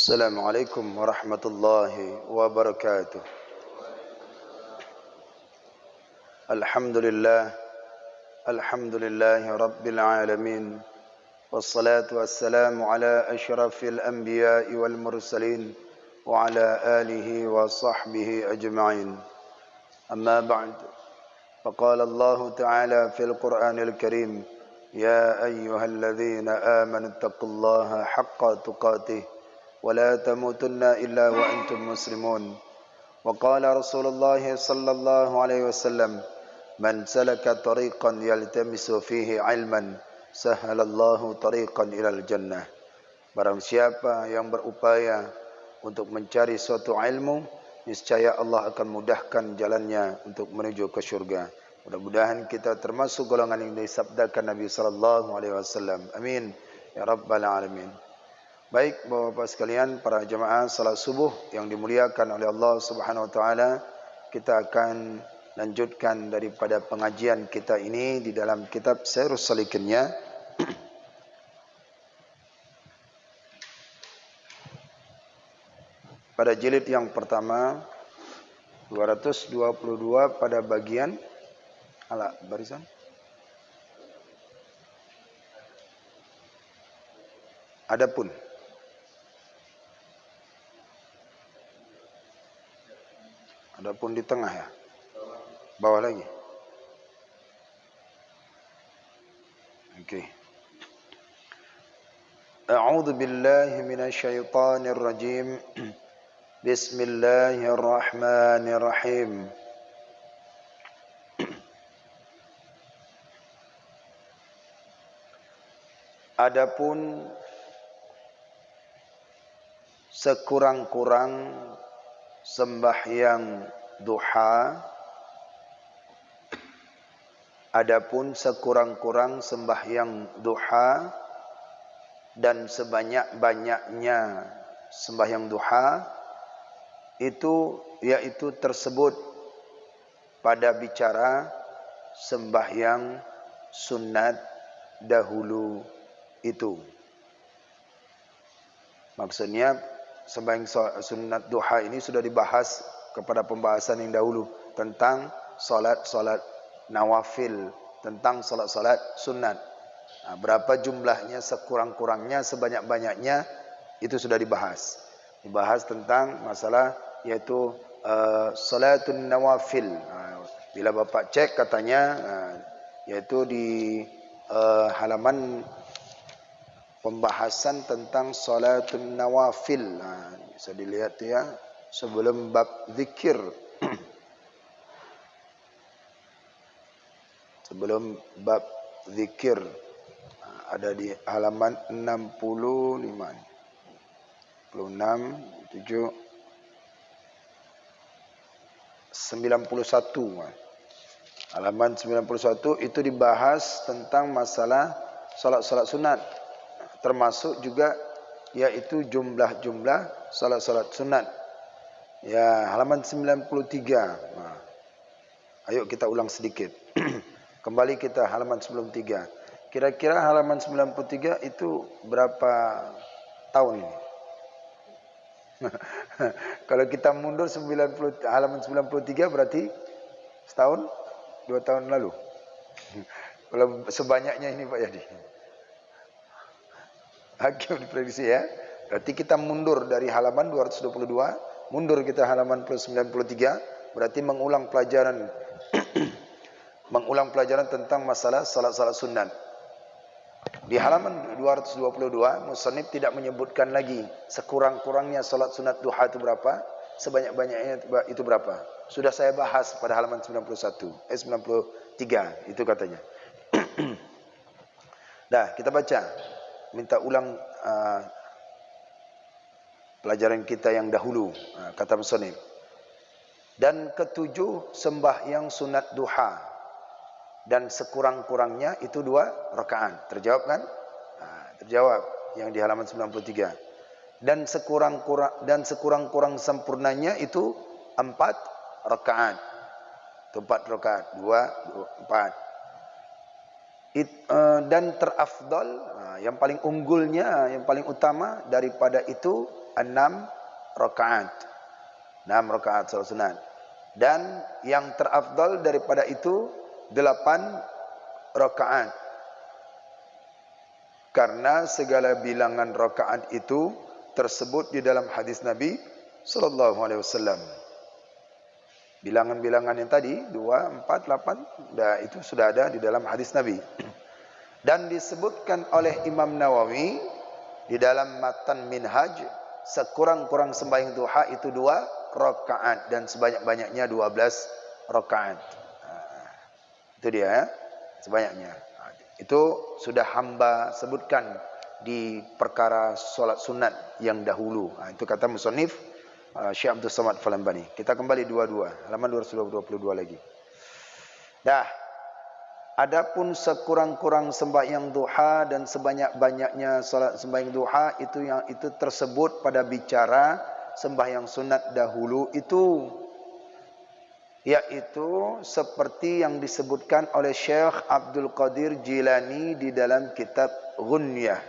السلام عليكم ورحمة الله وبركاته. الحمد لله رب العالمين، والصلاة والسلام على أشرف الأنبياء والمرسلين وعلى آله وصحبه أجمعين. أما بعد، فقال الله تعالى في القرآن الكريم: يا أيها الذين آمنوا اتقوا الله حق تقاته ولا تموتن إلا وأنتم مسلمون. وقال رسول الله صلى الله عليه وسلم: من سلك طريقا يلتمس فيه علما سهل الله طريقا إلى الجنة. Barang siapa yang berupaya untuk mencari suatu ilmu, niscaya Allah akan mudahkan jalannya untuk menuju ke syurga. Mudah-mudahan kita termasuk golongan yang disabdakan Nabi sallallahu alaihi wasallam. Amin ya rabbal alamin. Baik Bapak-bapak sekalian, para jemaah salat subuh yang dimuliakan oleh Allah Subhanahu wa taala, kita akan lanjutkan daripada pengajian kita ini di dalam kitab Syairus Salikinnya. Pada jilid yang pertama 222 pada bagian barisan Adapun di tengah ya. Bawah lagi. Okey. A'udzu billahi minasyaitonir rajim. Bismillahirrahmanirrahim. Adapun sekurang-kurang sembahyang duha, adapun sekurang-kurang sembahyang duha dan sebanyak-banyaknya sembahyang duha itu, yaitu tersebut pada bicara sembahyang sunat dahulu itu. Maksudnya sembahyang sunat duha ini sudah dibahas kepada pembahasan yang dahulu tentang solat nawafil, tentang solat sunat. Nah, berapa jumlahnya, sekurang-kurangnya, sebanyak-banyaknya, itu sudah dibahas. Dibahas tentang masalah yaitu solatun nawafil. Bila Bapak cek katanya yaitu di halaman pembahasan tentang solatun nawafil. Bisa dilihat ya, sebelum bab zikir. Sebelum bab zikir ada di halaman 65, 96, 7, 91. Halaman 91 itu dibahas tentang masalah solat-solat sunat, termasuk juga yaitu jumlah-jumlah solat-solat sunat. Ya, halaman 93. Ayo kita ulang sedikit. Kembali kita halaman 93. Kira-kira halaman 93 itu berapa tahun ini? Kalau kita mundur halaman 93 berarti setahun, 2 tahun lalu. Kalau sebanyaknya ini Pak Yadi. Hakim diprediksi ya. Berarti kita mundur dari halaman 222, mundur kita halaman plus 93, berarti mengulang pelajaran tentang masalah salat-salat sunat. Di halaman 222, musannif tidak menyebutkan lagi sekurang-kurangnya salat sunat duha itu berapa, sebanyak-banyaknya itu berapa. Sudah saya bahas pada halaman 93 itu katanya. Dah, kita baca. Minta ulang pelajaran kita yang dahulu, kata musannif. Dan ketujuh sembahyang sunat duha, dan sekurang-kurangnya itu 2 rakaat. Terjawab kan? Terjawab yang di halaman 93. Dan sekurang-kurang sempurnanya itu 4 rakaat. Itu 4 rakaat. 2, 4. Dan terafdal, yang paling unggulnya, yang paling utama daripada itu 6 rakaat. 6 rakaat salat sunat. Dan yang terafdal daripada itu 8 rakaat. Karena segala bilangan rakaat itu tersebut di dalam hadis Nabi sallallahu alaihi wasallam. Bilangan-bilangan yang tadi 2, 4, 8 itu sudah ada di dalam hadis Nabi. Dan disebutkan oleh Imam Nawawi di dalam matan Minhaj, sekurang-kurang sembahyang duha itu 2 rakaat dan sebanyak-banyaknya 12 rakaat. Itu dia ya, sebanyaknya. Itu sudah hamba sebutkan di perkara solat sunat yang dahulu. Itu kata musannif Syekh Abdul Samad Falambani. Kita kembali 22, halaman 222 lagi. Dah. Adapun sekurang-kurang sembahyang duha dan sebanyak-banyaknya salat sembahyang duha itu tersebut pada bicara sembahyang sunat dahulu itu, yaitu seperti yang disebutkan oleh Syekh Abdul Qadir Jilani di dalam kitab Ghunyah.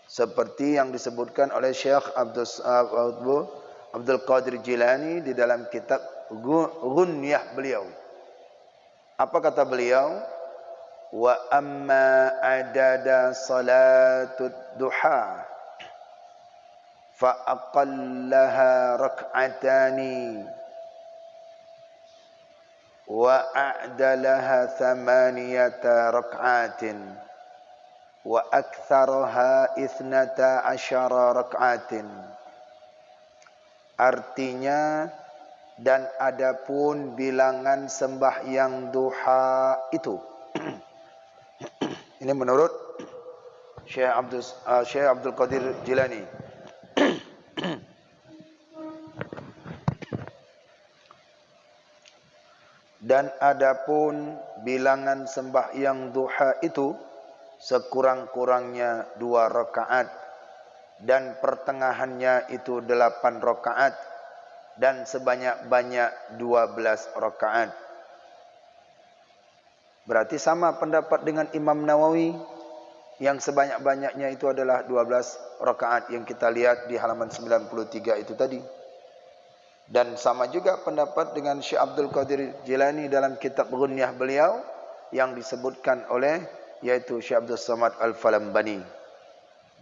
Seperti yang disebutkan oleh Syekh Abdul Qadir Jilani di dalam kitab Ghunyah beliau. Apa kata beliau? Wa amma adada salatud duha fa aqallaha rak'atani wa a'dalaha 8 rak'atin wa aktsaraha 12 rak'atin. Artinya, dan adapun bilangan sembahyang duha itu ini menurut Syekh Abdul Qadir Jilani. Dan adapun bilangan sembahyang duha itu sekurang-kurangnya 2 rakaat dan pertengahannya itu 8 rakaat dan sebanyak-banyak 12 rakaat. Berarti sama pendapat dengan Imam Nawawi yang sebanyak-banyaknya itu adalah 12 rakaat yang kita lihat di halaman 93 itu tadi. Dan sama juga pendapat dengan Syekh Abdul Qadir Jilani dalam kitab Ghunyah beliau yang disebutkan oleh yaitu Syekh Abdul Samad Al-Falambani.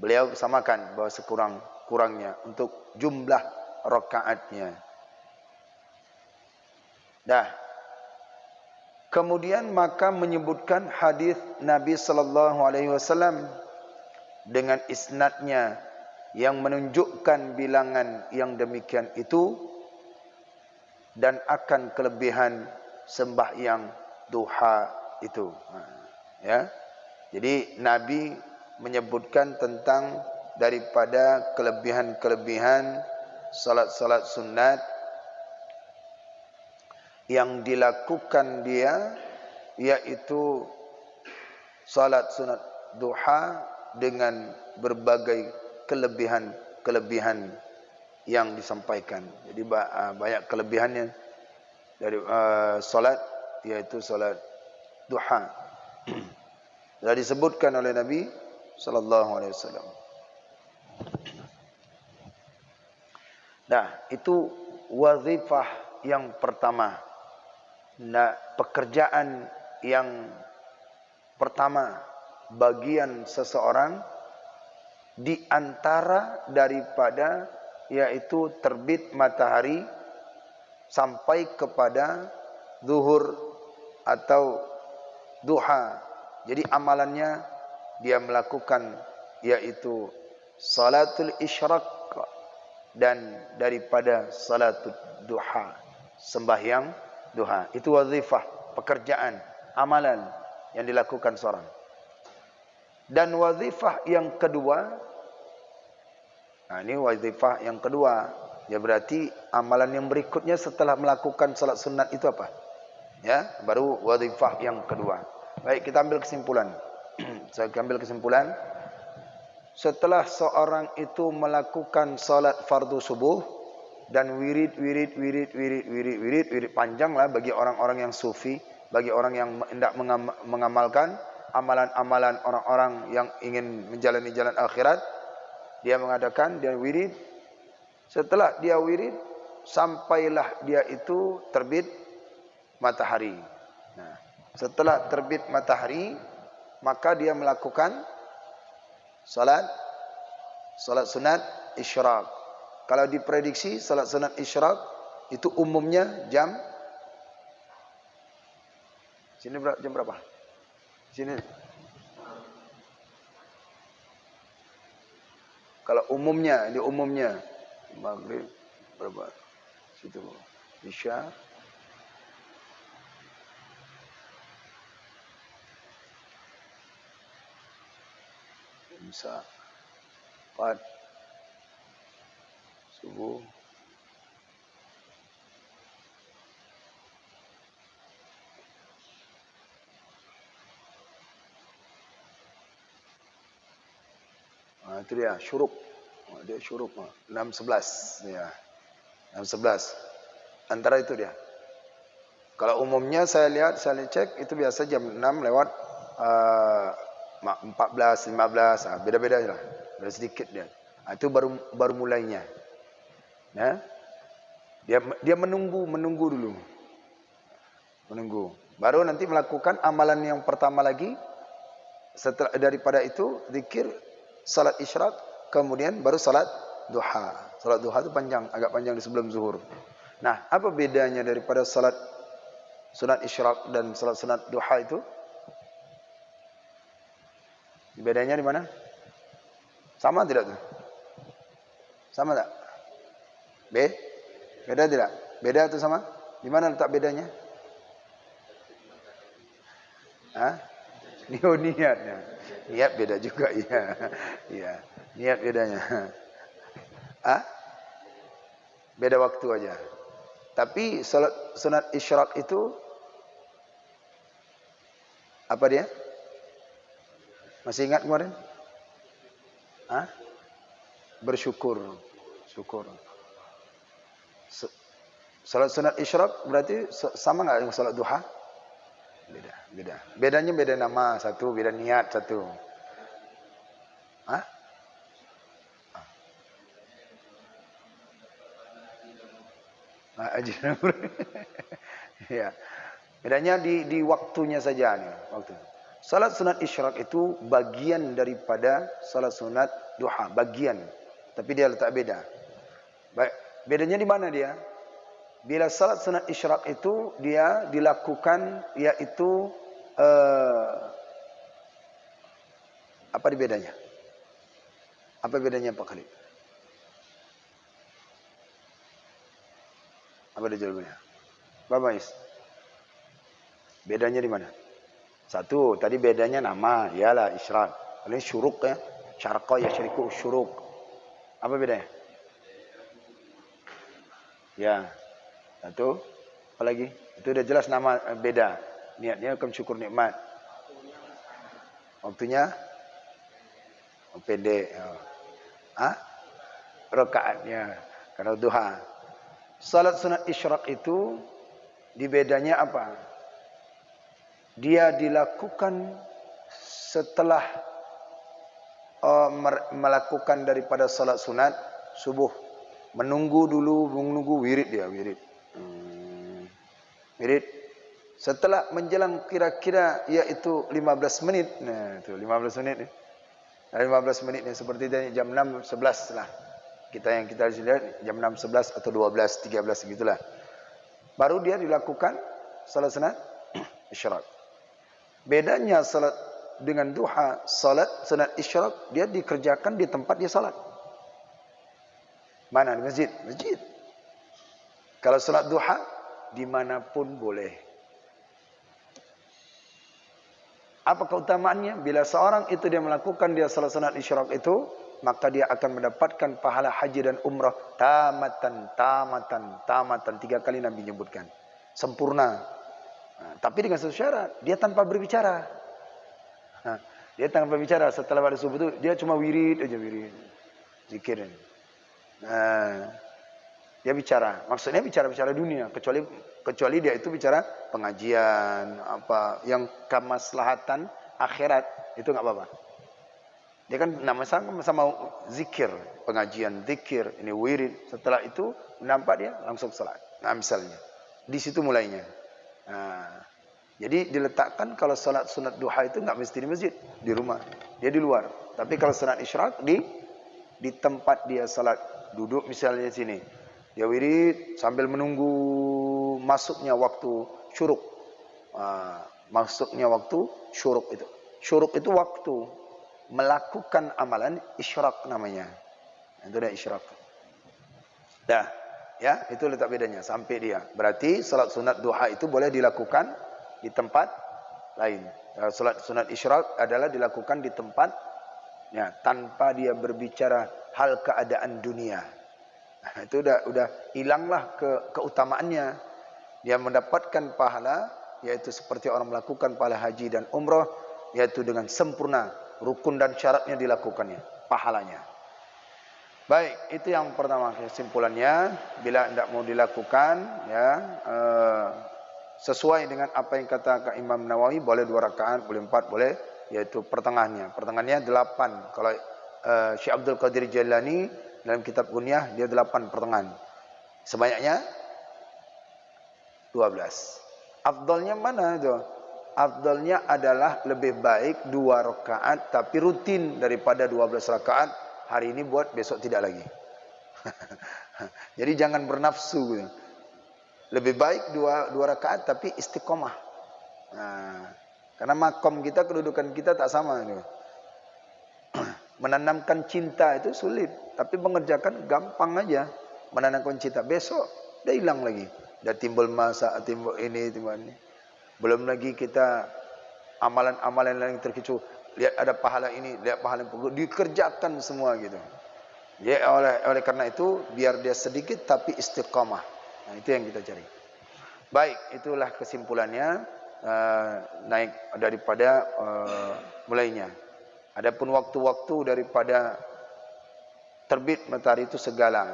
Beliau samakan bahawa sekurang-kurangnya untuk jumlah rakaatnya. Dah. Kemudian maka menyebutkan hadis Nabi sallallahu alaihi wasallam dengan isnadnya yang menunjukkan bilangan yang demikian itu dan akan kelebihan sembahyang duha itu. Ya. Jadi Nabi menyebutkan tentang daripada kelebihan-kelebihan salat-salat sunat yang dilakukan dia, yaitu salat sunat duha dengan berbagai kelebihan-kelebihan yang disampaikan. Jadi banyak kelebihannya dari salat, yaitu salat duha. Sudah disebutkan oleh Nabi sallallahu alaihi wasallam. Nah, itu wazifah yang pertama. Nah, pekerjaan yang pertama bagian seseorang di antara daripada yaitu terbit matahari sampai kepada zuhur atau duha. Jadi amalannya dia melakukan yaitu salatul isyraq dan daripada salatul duha, sembahyang duha. Itu wazifah, pekerjaan, amalan yang dilakukan seorang. Dan wazifah yang kedua, nah ini wazifah yang kedua, ya berarti amalan yang berikutnya setelah melakukan salat sunat itu apa? Ya, baru wazifah yang kedua. Baik, kita ambil kesimpulan. Saya ambil kesimpulan. Setelah seorang itu melakukan salat fardu subuh dan wirid panjanglah bagi orang-orang yang sufi, bagi orang yang hendak mengamalkan amalan-amalan orang-orang yang ingin menjalani jalan akhirat. Dia mengadakan, dia wirid. Setelah dia wirid, sampailah dia itu terbit matahari. Nah, setelah terbit matahari, maka dia melakukan salat sunat isyraq. Kalau diprediksi salat sunat isyraq itu umumnya jam sini jam berapa? Sini. Kalau umumnya, di umumnya maghrib berapa? Situ isya. Imsak. Qad. Subuh. Itu dia syuruk. Dia syuruk 6.11 ya. 6.11. Antara itu dia. Kalau umumnya saya cek itu biasa jam 6 lewat 14, 15, beda-beda lah. Beda sedikit dia. Itu baru mulainya. Ya. Dia menunggu dulu. Menunggu. Baru nanti melakukan amalan yang pertama lagi. Setelah daripada itu zikir, salat isyraq, kemudian baru salat duha. Salat duha itu panjang, agak panjang di sebelum zuhur. Nah, apa bedanya daripada salat sunat isyraq dan salat sunat duha itu? Bedanya di mana? Sama tidak tuh? Sama tak? Beda tidak? Beda atau sama? Di mana letak bedanya? Niatnya. Niat beda juga ya. Iya, niat bedanya. Beda waktu aja. Tapi salat sunat isyraq itu apa dia? Masih ingat kemarin? Bersyukur. Syukur. Salat sunat isyraq berarti sama enggak dengan salat duha? Beda. Bedanya beda nama satu, beda niat satu. Ya. Bedanya di waktunya saja nih, waktu. Salat sunat isyraq itu bagian daripada salat sunat duha, bagian. Tapi dia letak beda. Bedanya di mana dia? Bila salat sunat isyraq itu dia dilakukan yaitu apa bedanya? Apa bedanya Pak Khalid? Apa dia jawabannya? Bapak Is. Bedanya di mana? Satu, tadi bedanya nama, iyalah isyraq. Ini syuruk ya. Syarqa yasyriku syuruk. Apa bedanya? Ya. Satu, apa lagi? Itu udah jelas nama beda. Niatnya akan syukur nikmat. Waktunya pendek. Rakaatnya karena duha. Salat sunat isyraq itu di bedanya apa? Dia dilakukan setelah melakukan daripada salat sunat subuh. Menunggu wirid dia, wirid. Wirid. Setelah menjelang kira-kira yaitu 15 menit. Nah, itu 15 menit ni. 15 menit ni seperti jam 6.11 lah. Kita lihat jam 6.11 atau 12, 13 gitulah. Baru dia dilakukan salat sunat isyraq. Bedanya salat dengan duha, salat sunat isyraq dia dikerjakan di tempat dia salat. Mana? Di masjid. Masjid. Kalau salat duha dimanapun boleh. Apa keutamaannya? Bila seorang itu dia melakukan dia salat sunat isyraq itu, maka dia akan mendapatkan pahala haji dan umrah tamatan. 3 kali Nabi menyebutkan. Sempurna. Tapi dengan satu syarat, dia tanpa berbicara. Dia tanpa berbicara setelah pada subuh itu dia cuma wirid aja, wirid. Zikir. Dia bicara, maksudnya bicara dunia, kecuali dia itu bicara pengajian apa yang kemaslahatan akhirat itu enggak apa-apa. Dia kan nama sama zikir, pengajian zikir, ini wirid. Setelah itu nampak dia langsung salat. Nah, misalnya di situ mulainya. Nah, jadi diletakkan kalau salat sunat duha itu nggak mesti di masjid, di rumah. Dia di luar. Tapi kalau sunat isyraq di tempat dia salat, duduk misalnya di sini. Dia wirid sambil menunggu masuknya waktu syuruk. Masuknya waktu syuruk itu. Syuruk itu waktu melakukan amalan isyraq namanya. Itu dah isyraq. Dah, ya, itu letak bedanya sampai dia. Berarti salat sunat duha itu boleh dilakukan di tempat lain. Salat sunat isyraq adalah dilakukan di tempat ya, tanpa dia berbicara hal keadaan dunia. Nah, itu udah hilanglah keutamaannya. Dia mendapatkan pahala yaitu seperti orang melakukan pahala haji dan umrah, yaitu dengan sempurna rukun dan syaratnya dilakukannya, pahalanya. Baik, itu yang pertama kesimpulannya. Bila tidak mau dilakukan, ya sesuai dengan apa yang kata Imam Nawawi, boleh 2 rakaat, boleh 4, boleh, yaitu pertengahannya. Pertengahannya 8. Kalau Syekh Abdul Qadir Jailani dalam kitab Gunyah dia 8 pertengahan. Sebanyaknya 12. Afdalnya mana itu? Afdalnya adalah lebih baik 2 rakaat tapi rutin daripada 12 rakaat. Hari ini buat, besok tidak lagi. Jadi jangan bernafsu. Lebih baik 2 rakaat tapi istiqomah. Nah, karena makom kita, kedudukan kita tak sama. Menanamkan cinta itu sulit, tapi mengerjakan gampang aja. Menanamkan cinta, besok udah hilang lagi. Udah timbul masa, timbul ini, timbul ini. Belum lagi kita amalan-amalan yang terkecuali. Lihat ada pahala ini, lihat pahala yang dikerjakan semua gitu. Ya, oleh karena itu biar dia sedikit tapi istiqamah. Nah, itu yang kita cari. Baik, itulah kesimpulannya naik daripada mulainya. Adapun waktu-waktu daripada terbit matahari itu segala.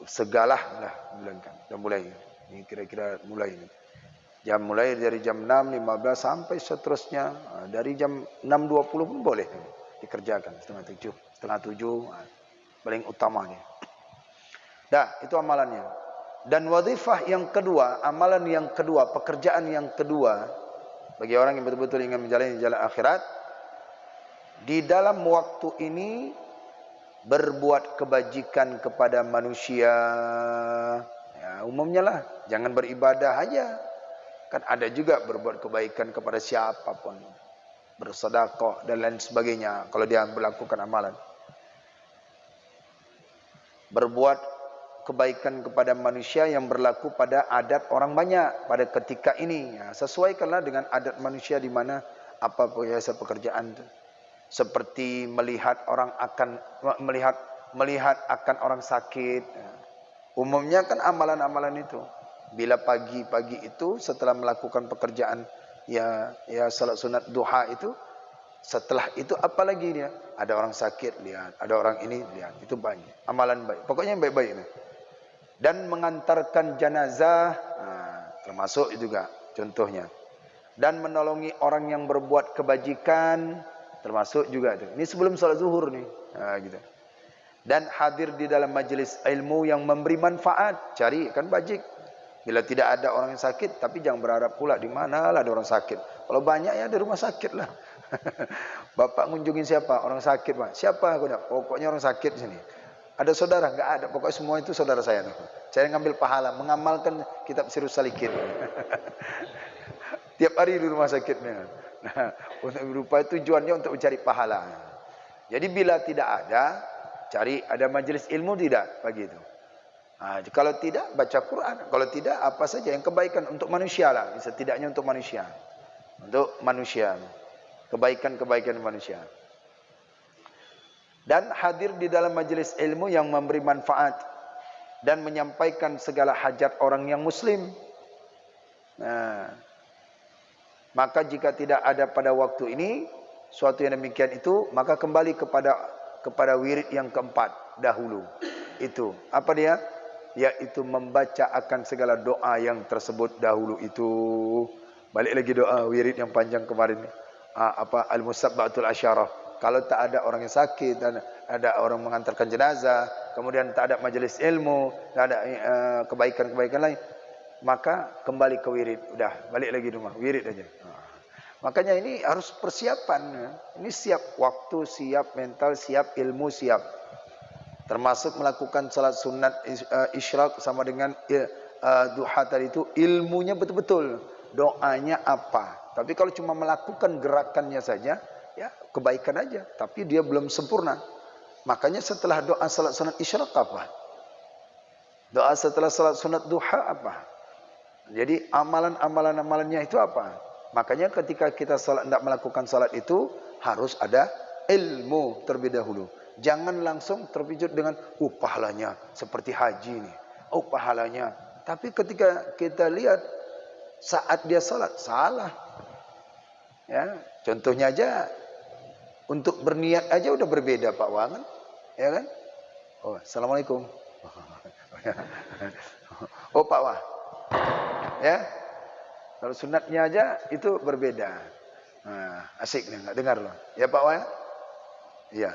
Segalah lah bilangkan. Dan mulai. Ini kira-kira mulai ini. Jam mulai dari jam 6.15 sampai seterusnya. Dari jam 6.20 pun boleh dikerjakan. Setengah 7. Paling utamanya. Dah, itu amalannya. Dan wadhifah yang kedua, amalan yang kedua, pekerjaan yang kedua, bagi orang yang betul-betul ingin menjalani jalan akhirat, di dalam waktu ini berbuat kebajikan kepada manusia. Ya, umumnya lah, jangan beribadah aja. Kan ada juga berbuat kebaikan kepada siapapun, bersedekah dan lain sebagainya kalau dia melakukan amalan. Berbuat kebaikan kepada manusia yang berlaku pada adat orang banyak pada ketika ini. Ya, sesuaikanlah dengan adat manusia di mana apa biasa pekerjaan itu. Seperti melihat akan orang sakit. Ya. Umumnya kan amalan-amalan itu. Bila pagi-pagi itu setelah melakukan pekerjaan ya salat sunat duha itu, setelah itu apa lagi dia? Ada orang sakit, lihat. Ada orang ini, lihat. Itu banyak. Amalan baik. Pokoknya yang baik-baik. Dan mengantarkan jenazah, termasuk juga contohnya. Dan menolongi orang yang berbuat kebajikan, termasuk juga itu. Ini sebelum salat zuhur nih. Gitu. Dan hadir di dalam majelis ilmu yang memberi manfaat. Cari kan bajik. Bila tidak ada orang yang sakit, tapi jangan berharap pula di mana lah ada orang sakit. Kalau banyak ya di rumah sakit lah. Bapak ngunjungin siapa? Orang sakit, Pak. Siapa aku nak? Pokoknya orang sakit sini. Ada saudara? Enggak ada. Pokoknya semua itu saudara saya. Saya ngambil pahala, mengamalkan kitab Sirrus Salikin. Tiap hari di rumah sakitnya. Nah, untuk berupa tujuannya untuk mencari pahala. Jadi bila tidak ada, cari ada majelis ilmu tidak pagi itu. Kalau tidak baca Quran, kalau tidak apa saja yang kebaikan untuk manusia lah, setidaknya untuk manusia, kebaikan-kebaikan manusia. Dan hadir di dalam majelis ilmu yang memberi manfaat dan menyampaikan segala hajat orang yang muslim. Maka jika tidak ada pada waktu ini suatu yang demikian itu, maka kembali kepada wirid yang keempat dahulu. Itu apa dia? Yaitu membaca akan segala doa yang tersebut dahulu itu. Balik lagi doa wirid yang panjang kemarin. Al-Musabba'atul Asyarah. Kalau tak ada orang yang sakit, ada orang mengantarkan jenazah, kemudian tak ada majelis ilmu, tak ada kebaikan-kebaikan lain, maka kembali ke wirid. Udah, balik lagi rumah, wirid aja. Makanya ini harus persiapan. Ini siap waktu, siap mental, siap ilmu, siap. Termasuk melakukan salat sunat isyraq sama dengan duha tadi itu, ilmunya betul-betul. Doanya apa? Tapi kalau cuma melakukan gerakannya saja, ya kebaikan aja. Tapi dia belum sempurna. Makanya setelah doa salat sunat isyraq apa? Doa setelah salat sunat duha apa? Jadi amalannya itu apa? Makanya ketika kita salat, tidak melakukan salat itu, harus ada ilmu terlebih dahulu. Jangan langsung terpijut dengan pahalanya seperti haji nih. Pahalanya. Tapi ketika kita lihat saat dia salat, salah. Ya, contohnya aja untuk berniat aja udah berbeda Pak Wangan, ya kan? Assalamualaikum. Pak Wah. Ya. Kalau sunatnya aja itu berbeda. Asik nih, nggak dengar loh. Ya Pak Wah. Iya.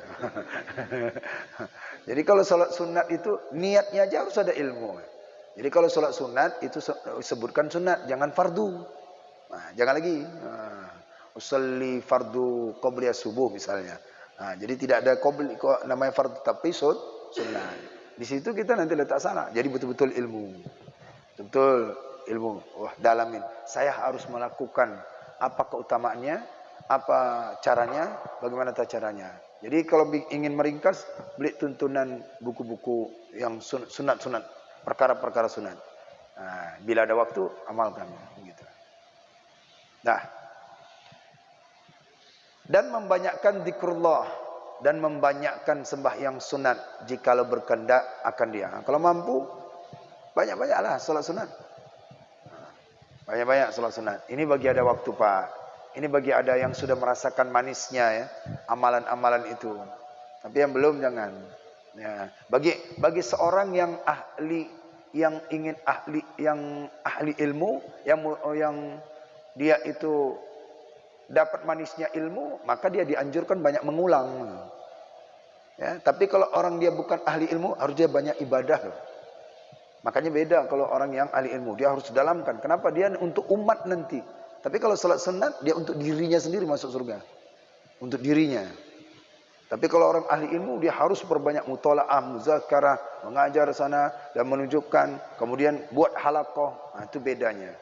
Jadi kalau sholat sunat itu niatnya aja harus ada ilmu. Jadi kalau sholat sunat itu sebutkan sunat, jangan fardu. Jangan lagi. Usolli fardu qobliya subuh misalnya. Jadi tidak ada namanya fardu, tapi sunat. Di situ kita nanti letak salah. Jadi betul-betul ilmu. Betul ilmu. Dalamin. Saya harus melakukan apa keutamaannya, apa caranya, bagaimana caranya. Jadi kalau ingin meringkas, beli tuntunan buku-buku yang sunat-sunat, perkara-perkara sunat. Bila ada waktu, amalkan. Gitu. Dan membanyakkan zikrullah, dan membanyakkan sembahyang sunat jikalau berkehendak akan dia. Kalau mampu, banyak-banyaklah salat sunat. Banyak-banyak salat sunat. Ini bagi ada waktu Pak. Ini bagi ada yang sudah merasakan manisnya ya, amalan-amalan itu. Tapi yang belum jangan. Ya, bagi seorang yang ahli, yang ingin ahli ilmu, yang dia itu dapat manisnya ilmu, maka dia dianjurkan banyak mengulang. Ya, tapi kalau orang dia bukan ahli ilmu, harus dia banyak ibadah loh. Makanya beda kalau orang yang ahli ilmu, dia harus dalamkan. Kenapa? Dia untuk umat nanti. Tapi kalau salat sunat, dia untuk dirinya sendiri masuk surga. Untuk dirinya. Tapi kalau orang ahli ilmu, dia harus berbanyak mutola'ah, muzakarah, mengajar sana, dan menunjukkan, kemudian buat halaqah. Itu bedanya.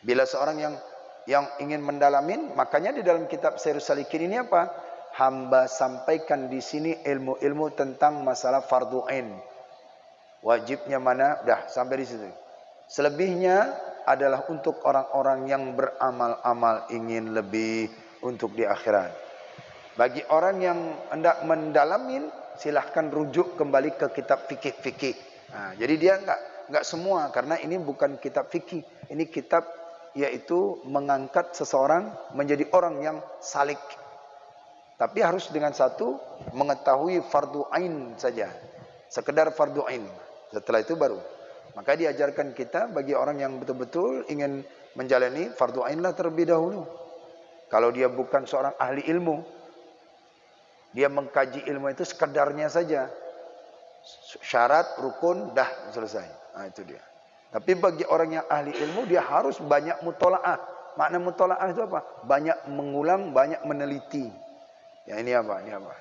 Bila seorang yang ingin mendalamin, makanya di dalam kitab Syairus Salikin ini apa? Hamba sampaikan di sini ilmu-ilmu tentang masalah fardu ain. Wajibnya mana? Udah sampai di situ. Selebihnya adalah untuk orang-orang yang beramal-amal ingin lebih untuk di akhirat. Bagi orang yang hendak mendalamin, silahkan rujuk kembali ke kitab fikih-fikih. Jadi dia enggak semua, karena ini bukan kitab fikih. Ini kitab yaitu mengangkat seseorang menjadi orang yang salik. Tapi harus dengan satu, mengetahui fardu ain saja. Sekedar fardu ain. Setelah itu baru. Maka diajarkan kita bagi orang yang betul-betul ingin menjalani fardu ain lah terlebih dahulu. Kalau dia bukan seorang ahli ilmu, dia mengkaji ilmu itu sekedarnya saja. Syarat, rukun, dah selesai. Itu dia. Tapi bagi orang yang ahli ilmu, dia harus banyak mutola'ah. Makna mutola'ah itu apa? Banyak mengulang, banyak meneliti. Ya ini apa? Ini apa?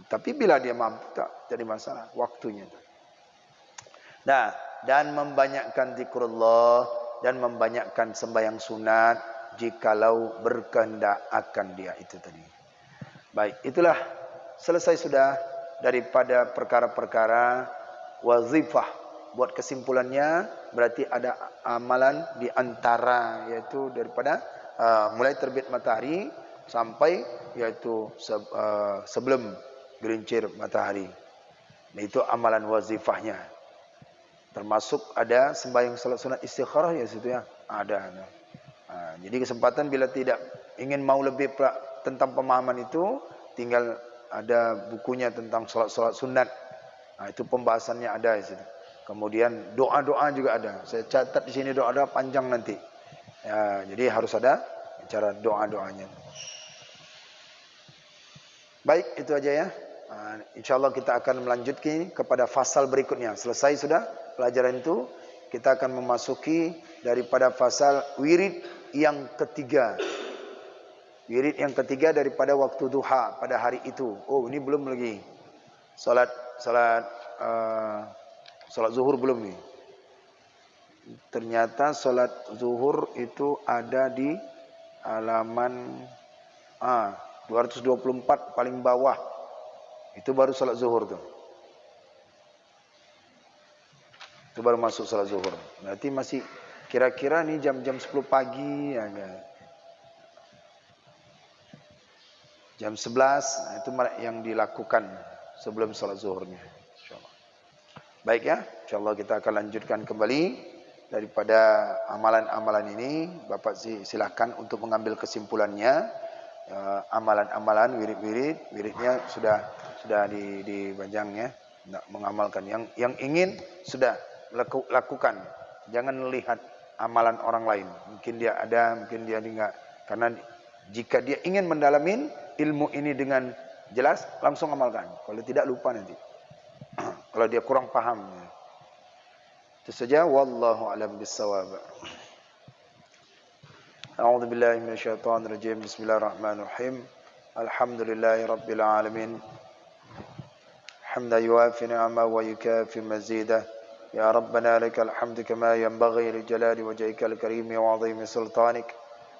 Tapi bila dia mampu, tak jadi masalah. Waktunya. Dan membanyakkan zikrullah, dan membanyakkan sembahyang sunat, jikalau berkehendak akan dia. Itu tadi. Baik, itulah selesai sudah daripada perkara-perkara wazifah. Buat kesimpulannya, berarti ada amalan di antara, yaitu daripada mulai terbit matahari sampai yaitu sebelum gelincir matahari. Itu amalan wazifahnya. Termasuk ada sembahyang salat sunat istikharah ya situ ya. Ada. Jadi kesempatan bila tidak ingin mau lebih tentang pemahaman itu, tinggal ada bukunya tentang salat-salat sunat. Itu pembahasannya ada di situ. Kemudian doa-doa juga ada. Saya catat di sini doa-doa panjang nanti. Ya, jadi harus ada cara doa-doanya. Baik, itu aja ya. InsyaAllah kita akan melanjutkan kepada fasal berikutnya. Selesai sudah pelajaran itu, kita akan memasuki daripada fasal wirid yang ketiga. Wirid yang ketiga daripada waktu duha pada hari itu. Oh, ini belum lagi. Salat zuhur belum nih. Ternyata salat zuhur itu ada di halaman 224 paling bawah. Itu baru salat zuhur tuh. Itu baru masuk salat zuhur. Berarti masih kira-kira nih jam-jam 10 pagi ya. Jam 11 itu yang dilakukan sebelum salat zuhurnya. Insyaallah. Baik ya, insyaallah kita akan lanjutkan kembali daripada amalan-amalan ini. Bapak silahkan untuk mengambil kesimpulannya. Amalan-amalan wiridnya sudah dibajang ya, mengamalkan yang ingin sudah lakukan, jangan melihat amalan orang lain, mungkin dia ada, mungkin dia enggak, karena jika dia ingin mendalamin ilmu ini dengan jelas langsung amalkan, kalau tidak lupa nanti kalau dia kurang paham. Itu saja, wallahu a'lam bissawab. أعوذ بالله من الشيطان الرجيم بسم الله الرحمن الرحيم الحمد لله رب العالمين حمدا يوافي نعمه ويكافي مزيده يا ربنا لك الحمد كما ينبغي لجلال وجهك الكريم وعظيم سلطانك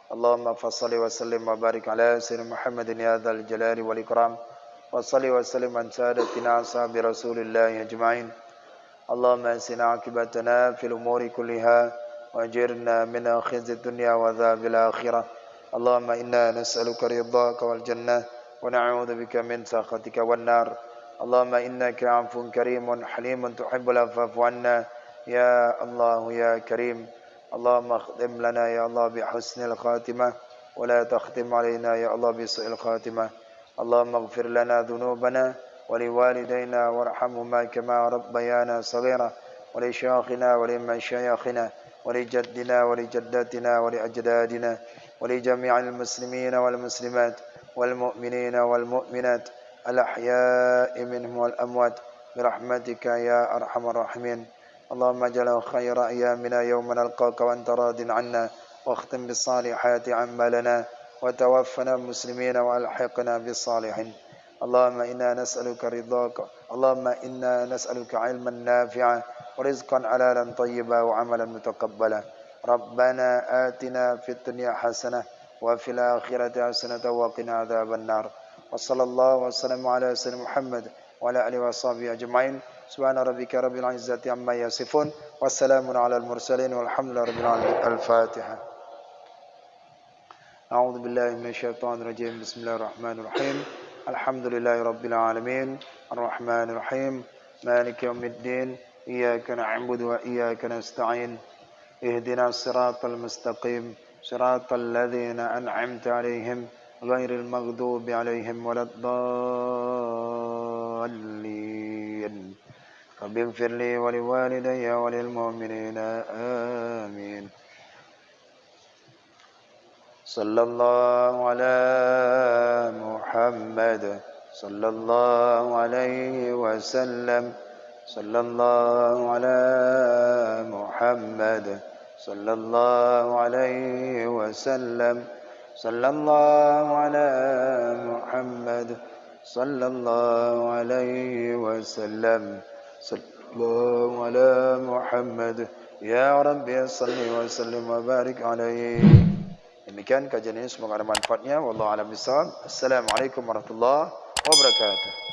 اللهم فصل وسلم وبارك على سيدنا محمد يا ذا الجلال والإكرام وصل وسلم عن سادتنا أصحاب رسول الله أجمعين اللهم أحسن عاقبتنا في الأمور كلها وأجرنا من خزي الدنيا وعذاب الآخرة اللهم إنا نسألك رضاك والجنة ونعوذ بك من سخطك والنار اللهم إنك عفو كريم حليم تحب العفو فاعف عنا يا الله يا كريم اللهم اختم لنا يا الله بحسن الخاتمة ولا تختم علينا يا الله بسوء الخاتمة اللهم اغفر لنا ذنوبنا ولوالدينا وارحمهما كما ربيانا صغيرا ولشيخنا ولمشايخنا ولجدنا ولجداتنا ولأجدادنا ولجميع المسلمين والمسلمات والمؤمنين والمؤمنات الأحياء منهم والأموات برحمتك يا أرحم الراحمين اللهم اجعل خير أيامنا يوم نلقاك وأنت راض عنا واختم بالصالحات أعمالنا وتوفنا مسلمين وألحقنا بالصالحين اللهم إنا نسألك رضاك اللهم إنا نسألك علما نافعا ورزقا حلالا طيبا وعملا متقبلا ربنا آتنا في الدنيا حسنة وفي الآخرة حسنة وقنا عذاب النار وصلى الله وسلم على سيدنا محمد وعلى آله وصحبه أجمعين سبحان ربك رب العزة عما يصفون والسلام على المرسلين والحمد لله رب العالمين. الفاتحة. أعوذ بالله من الشيطان الرجيم بسم الله الرحمن الرحيم الحمد لله رب العالمين الرحمن الرحيم مالك يوم الدين إياك نعبد وإياك نستعين اهدنا الصراط المستقيم صراط الذين أنعمت عليهم غير المغضوب عليهم ولا الضالين رب اغفر لي ولوالدي وللمؤمنين آمين. صلى الله على محمد صلى الله عليه وسلم صلى الله على محمد صلى الله عليه وسلم صلى الله على محمد صلى الله عليه وسلم صلى الله على محمد يا ربي صل وسلم وبارك عليه. Demikian kajian ini, semoga ada manfaatnya. Wallahu a'lam bishawab. Assalamualaikum warahmatullahi wabarakatuh.